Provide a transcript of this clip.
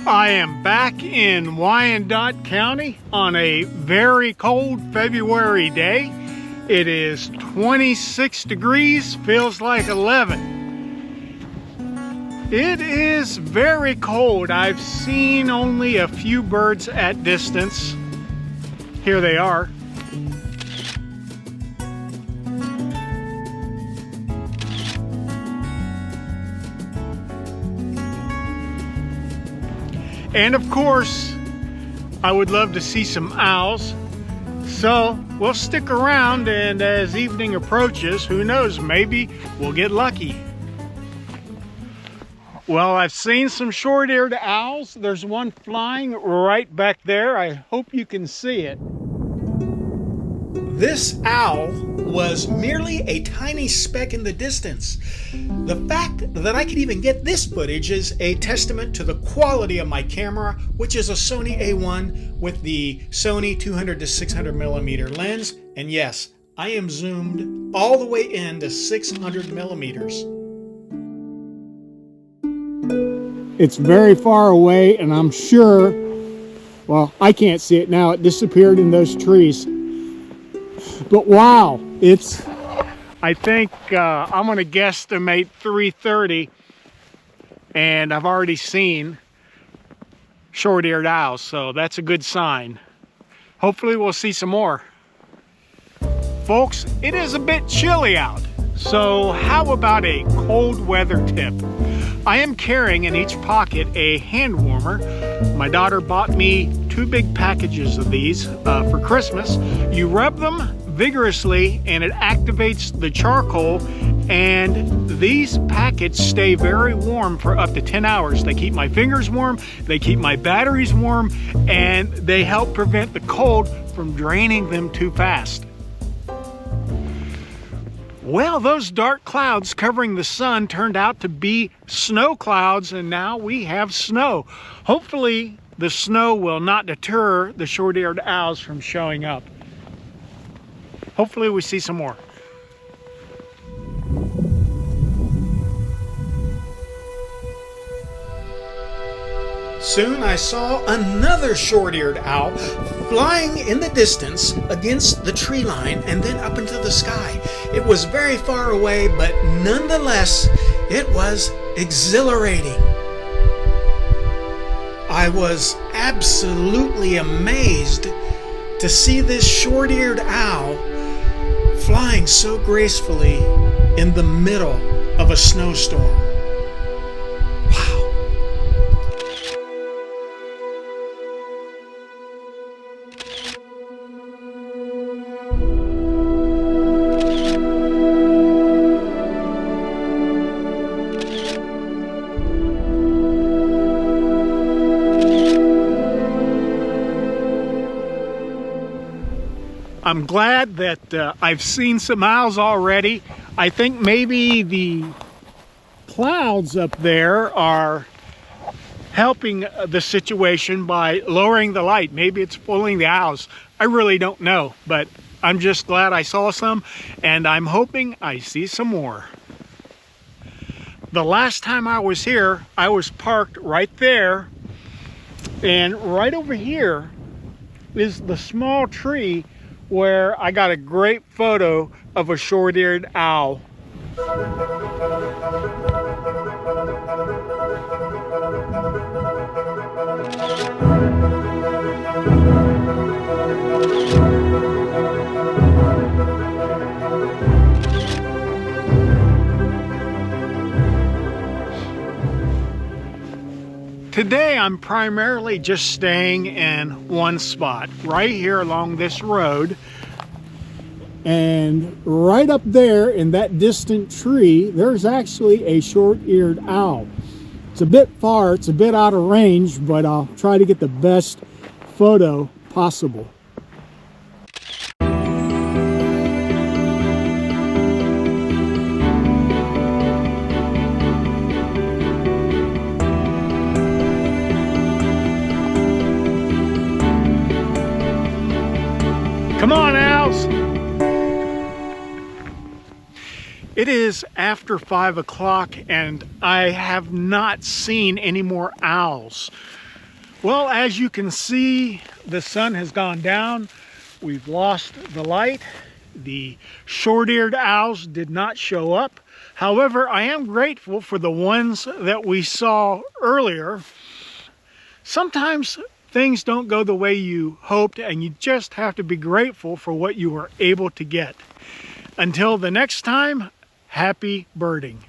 I am back in Wyandot County on a very cold February day. It is 26 degrees, feels like 11. It is very cold. I've seen only a few birds at distance. Here they are. And of course, I would love to see some owls. So we'll stick around, and as evening approaches, who knows, maybe we'll get lucky. Well, I've seen some short-eared owls. There's one flying right back there. I hope you can see it. This owl was merely a tiny speck in the distance. The fact that I could even get this footage is a testament to the quality of my camera, which is a Sony A1 with the Sony 200 to 600 millimeter lens. And yes, I am zoomed all the way in to 600 millimeters. It's very far away, and I'm sure, well, I can't see it now. It disappeared in those trees. But wow, it's, I think I'm going to guesstimate 3:30, and I've already seen short-eared owls, so that's a good sign. Hopefully we'll see some more. Folks, it is a bit chilly out, so how about a cold weather tip? I am carrying in each pocket a hand warmer. My daughter bought me 2 big packages of these for Christmas. You rub them vigorously and it activates the charcoal, and these packets stay very warm for up to 10 hours. They keep my fingers warm, they keep my batteries warm, and they help prevent the cold from draining them too fast. Well, those dark clouds covering the sun turned out to be snow clouds, and now we have snow. Hopefully the snow will not deter the short-eared owls from showing up. Hopefully we see some more. Soon I saw another short-eared owl flying in the distance against the tree line and then up into the sky. It was very far away, but nonetheless, it was exhilarating. I was absolutely amazed to see this short-eared owl flying so gracefully in the middle of a snowstorm. Wow. I'm glad that I've seen some owls already. I think maybe the clouds up there are helping the situation by lowering the light. Maybe it's fooling the owls. I really don't know, but I'm just glad I saw some, and I'm hoping I see some more. The last time I was here, I was parked right there, and right over here is the small tree where I got a great photo of a short-eared owl. Today I'm primarily just staying in one spot, right here along this road. And right up there in that distant tree, there's actually a short-eared owl. It's a bit far, it's a bit out of range, but I'll try to get the best photo possible. Come on, owls. It is after 5 o'clock and I have not seen any more owls. Well, as you can see, the sun has gone down. We've lost the light. The short-eared owls did not show up. However, I am grateful for the ones that we saw earlier. Sometimes things don't go the way you hoped, and you just have to be grateful for what you were able to get. Until the next time, happy birding.